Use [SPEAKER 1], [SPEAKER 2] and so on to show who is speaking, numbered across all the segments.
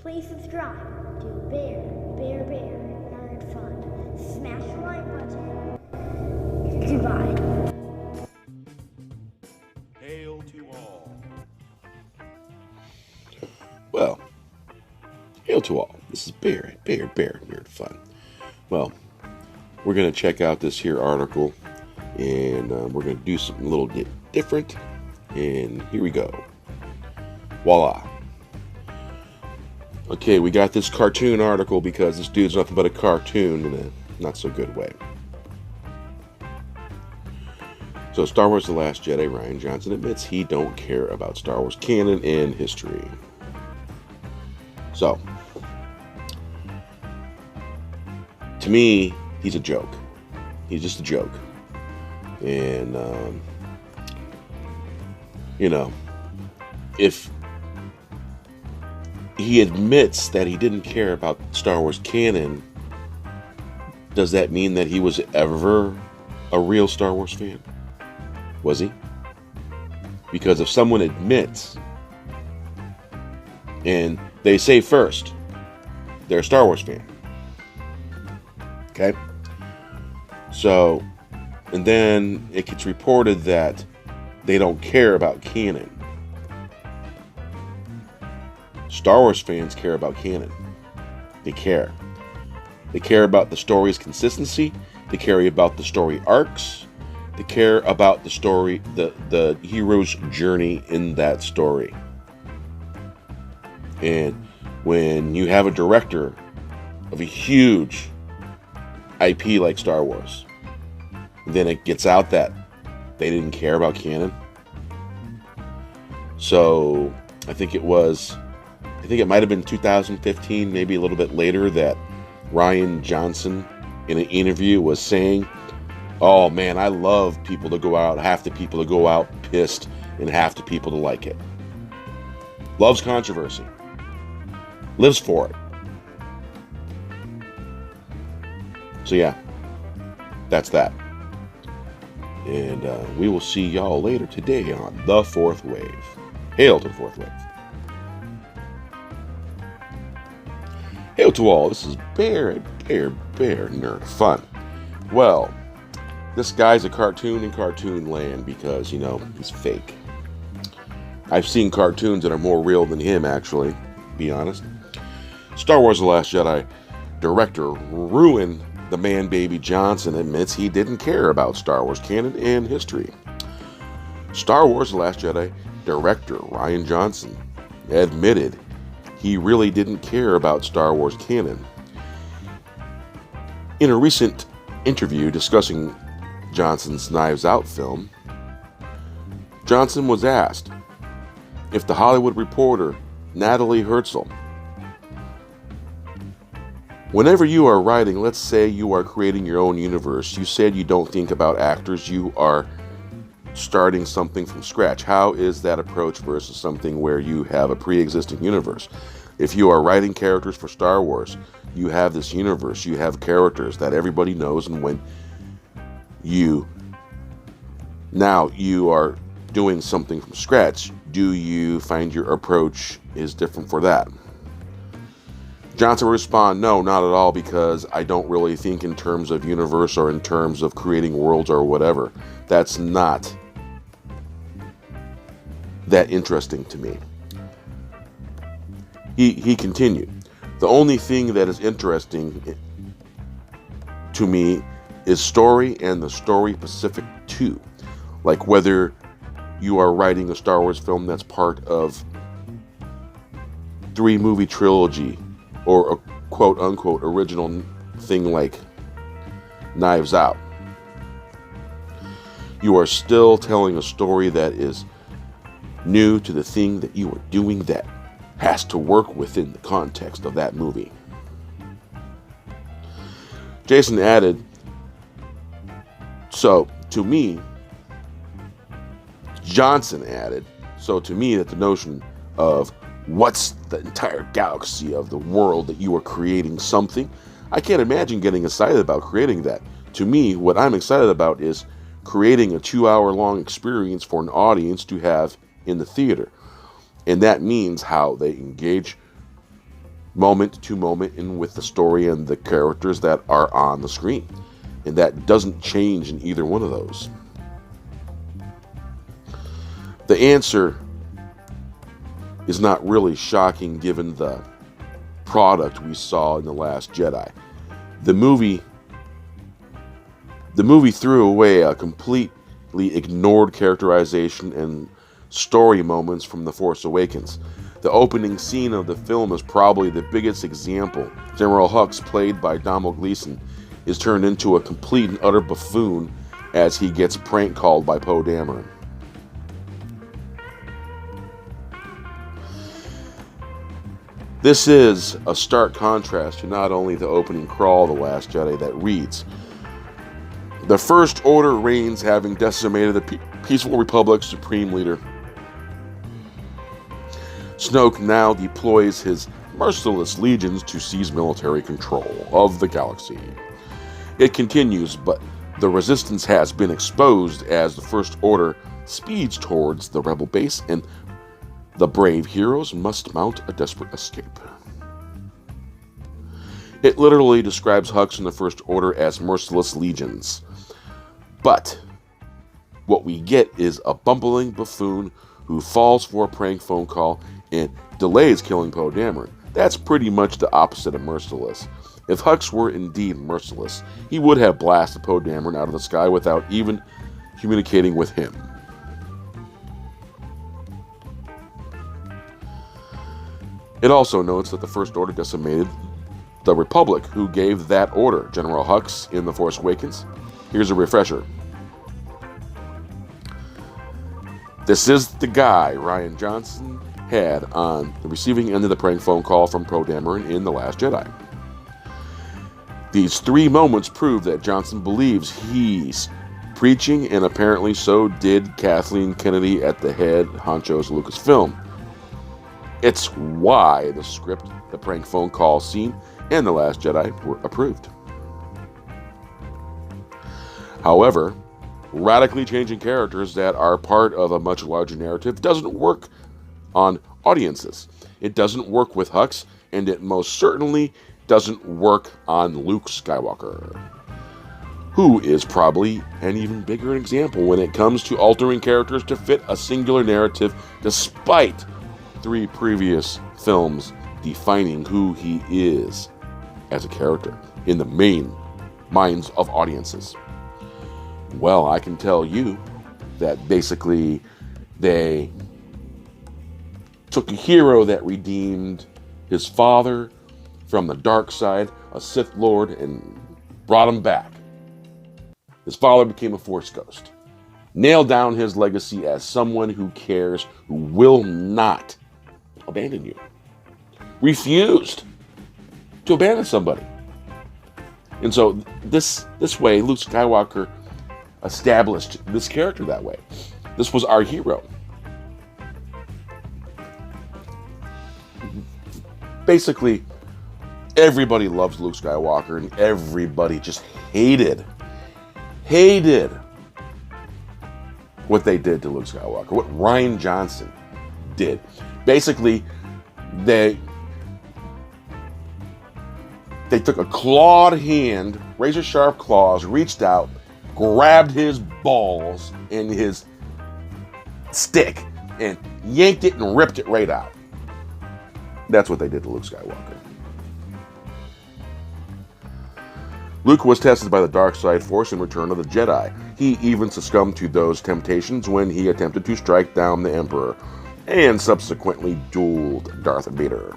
[SPEAKER 1] Please subscribe to Bear Nerd Fun. Smash the like button. Goodbye.
[SPEAKER 2] Hail to all.
[SPEAKER 3] Well, hail to all. This is Bear Nerd Fun. Well, we're going to check out this here article, and we're going to do something a little bit different. And here we go. Voila. Okay, we got this cartoon article because this dude's nothing but a cartoon in a not so good way. So, Star Wars The Last Jedi, Rian Johnson admits he don't care about Star Wars canon and history. So, to me, he's a joke. He's just a joke. And, if he admits that he didn't care about Star Wars canon, does that mean that he was ever a real Star Wars fan? Was he? Because if someone admits, and they say first, they're a Star Wars fan. Okay? So, and then it gets reported that they don't care about canon. Star Wars fans care about canon. They care. They care about the story's consistency. They care about the story arcs. They care about the story, the hero's journey in that story. And when you have a director of a huge IP like Star Wars, then it gets out that they didn't care about canon. So I think it might have been 2015, maybe a little bit later, that Rian Johnson in an interview was saying, "Oh man, I love people to go out, half the people to go out pissed and half the people to like it." Loves controversy. Lives for it. So yeah, that's that. And we will see y'all later today on The Fourth Wave. Hail to the Fourth Wave. Hail to all. This is Bear Nerd Fun. Well, this guy's a cartoon in cartoon land because, he's fake. I've seen cartoons that are more real than him, actually, to be honest. Star Wars The Last Jedi director Rian the Man Baby Johnson admits he didn't care about Star Wars canon and history. Star Wars The Last Jedi director Rian Johnson admitted he really didn't care about Star Wars canon. In a recent interview discussing Johnson's Knives Out film, Johnson was asked if the Hollywood Reporter Natalie Herzl, "Whenever you are writing, let's say you are creating your own universe, you said you don't think about actors, you are starting something from scratch. How is that approach versus something where you have a pre-existing universe? If you are writing characters for Star Wars, you have this universe, you have characters that everybody knows, and when you are doing something from scratch, do you find your approach is different for that?" Johnson would respond, "No, not at all, because I don't really think in terms of universe or in terms of creating worlds or whatever. That's not that interesting to me." He continued, "The only thing that is interesting to me is story and the story specific too. Like whether you are writing a Star Wars film that's part of 3-movie trilogy or a quote-unquote original thing like Knives Out. You are still telling a story that is new to the thing that you are doing that has to work within the context of that movie." Johnson added, so to me, that the notion of what's the entire galaxy of the world that you are creating something, I can't imagine getting excited about creating that. To me, what I'm excited about is creating a 2-hour-long experience for an audience to have in the theater. And that means how they engage moment to moment and with the story and the characters that are on the screen. And that doesn't change in either one of those. The answer is not really shocking given the product we saw in The Last Jedi. The movie threw away a completely ignored characterization and story moments from The Force Awakens. The opening scene of the film is probably the biggest example. General Hux, played by Domhnall Gleeson, is turned into a complete and utter buffoon as he gets prank called by Poe Dameron. This is a stark contrast to not only the opening crawl of The Last Jedi that reads, "The First Order reigns, having decimated the peaceful Republic's supreme leader. Snoke now deploys his merciless legions to seize military control of the galaxy." It continues, "But the resistance has been exposed as the First Order speeds towards the rebel base, and the brave heroes must mount a desperate escape." It literally describes Hux and the First Order as merciless legions. But what we get is a bumbling buffoon who falls for a prank phone call and delays killing Poe Dameron. That's pretty much the opposite of merciless. If Hux were indeed merciless, he would have blasted Poe Dameron out of the sky without even communicating with him. It also notes that the First Order decimated the Republic, who gave that order, General Hux in The Force Awakens. Here's a refresher. This is the guy Rian Johnson had on the receiving end of the prank phone call from Poe Dameron in The Last Jedi. These 3 moments prove that Johnson believes he's preaching, and apparently so did Kathleen Kennedy at the head honchos of Lucasfilm. It's why the script, the prank phone call scene, and The Last Jedi were approved. However, radically changing characters that are part of a much larger narrative doesn't work on audiences. It doesn't work with Hux, and it most certainly doesn't work on Luke Skywalker, who is probably an even bigger example when it comes to altering characters to fit a singular narrative, despite 3 previous films defining who he is as a character in the main minds of audiences. Well, I can tell you that basically they took a hero that redeemed his father from the dark side, a Sith Lord, and brought him back. His father became a Force ghost. Nailed down his legacy as someone who cares, who will not abandon you. Refused to abandon somebody. And so this way, Luke Skywalker established this character that way. This was our hero. Basically, everybody loves Luke Skywalker, and everybody just hated what they did to Luke Skywalker, what Rian Johnson did. Basically, they took a clawed hand, razor sharp claws, reached out, grabbed his balls and his stick, and yanked it and ripped it right out. That's what they did to Luke Skywalker. Luke was tested by the dark side force in Return of the Jedi. He even succumbed to those temptations when he attempted to strike down the Emperor, and subsequently dueled Darth Vader.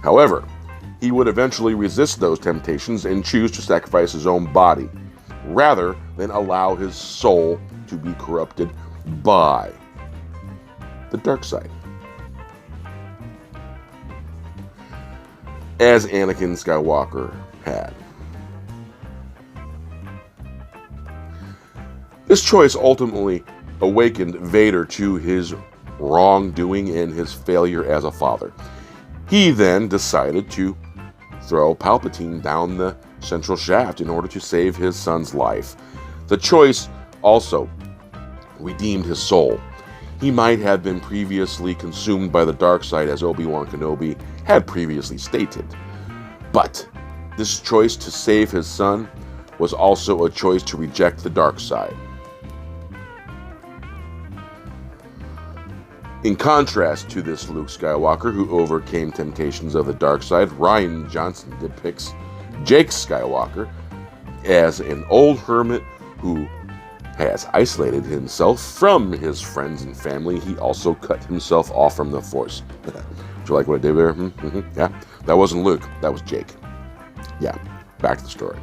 [SPEAKER 3] However, he would eventually resist those temptations and choose to sacrifice his own body, rather than allow his soul to be corrupted by the dark side. As Anakin Skywalker had. This choice ultimately awakened Vader to his wrongdoing and his failure as a father. He then decided to throw Palpatine down the central shaft in order to save his son's life. The choice also redeemed his soul. He might have been previously consumed by the dark side, as Obi-Wan Kenobi had previously stated. But this choice to save his son was also a choice to reject the dark side. In contrast to this Luke Skywalker who overcame temptations of the dark side, Rian Johnson depicts Jake Skywalker as an old hermit who has isolated himself from his friends and family. He also cut himself off from the Force. Do you like what I did there? Yeah, that wasn't Luke, that was Jake. Yeah, back to the story.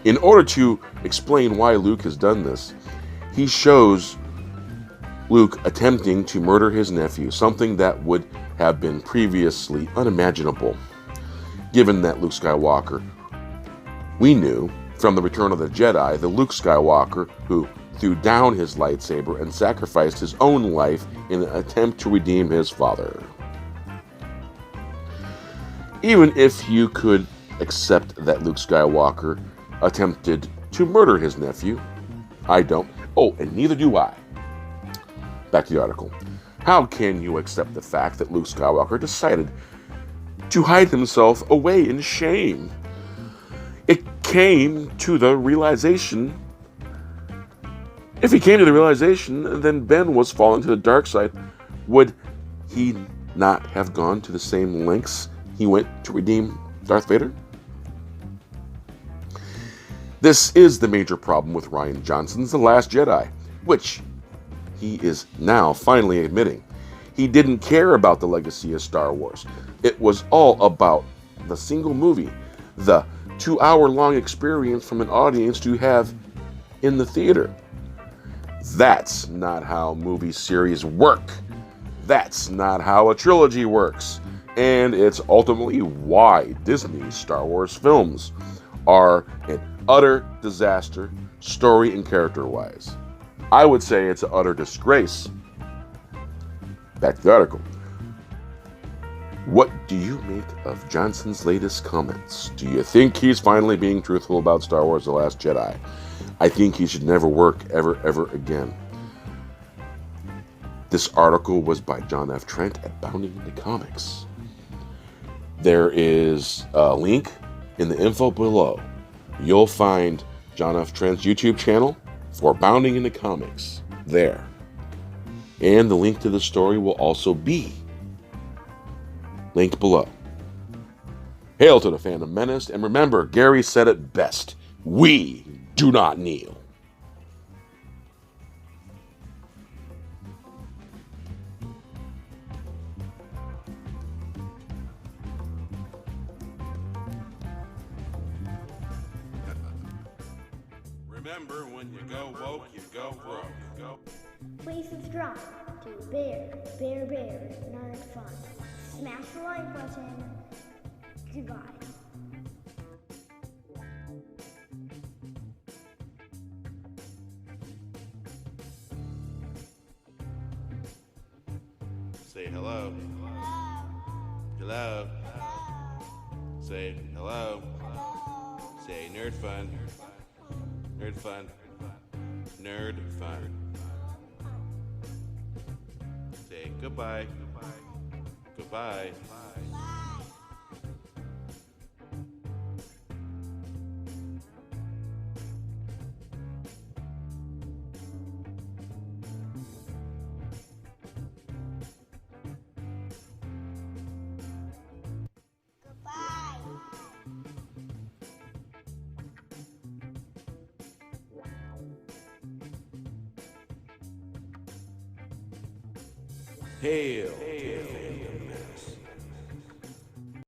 [SPEAKER 3] In order to explain why Luke has done this, he shows Luke attempting to murder his nephew, something that would have been previously unimaginable, given that Luke Skywalker, we knew from the Return of the Jedi, the Luke Skywalker who threw down his lightsaber and sacrificed his own life in an attempt to redeem his father. Even if you could accept that Luke Skywalker attempted to murder his nephew, I don't. Oh, and neither do I. Back to the article. How can you accept the fact that Luke Skywalker decided to hide himself away in shame? It came to the realization, if he came to the realization, then Ben was falling to the dark side, would he not have gone to the same lengths he went to redeem Darth Vader? This is the major problem with Rian Johnson's The Last Jedi, which he is now finally admitting. He didn't care about the legacy of Star Wars. It was all about the single movie, the 2-hour-long experience from an audience to have in the theater. That's not how movie series work. That's not how a trilogy works. And it's ultimately why Disney's Star Wars films are an utter disaster, story and character-wise. I would say it's an utter disgrace. Back to the article. What do you make of Johnson's latest comments? Do you think he's finally being truthful about Star Wars The Last Jedi? I think he should never work ever again. This article was by John F. Trent at Bounding Into Comics. There is a link in the info below. You'll find John F. Trent's YouTube channel for Bounding Into Comics there. And the link to the story will also be linked below. Hail to the Phantom Menace, and remember, Gary said it best: we do not kneel. Remember, when you go woke, you go broke. Go.
[SPEAKER 1] Please subscribe to Bear Nerd Fun. Smash the like button. Goodbye.
[SPEAKER 3] Say hello. Hello. Say hello. Say nerd fun. Nerd fun. Nerd fun. Say goodbye. Goodbye. Hail.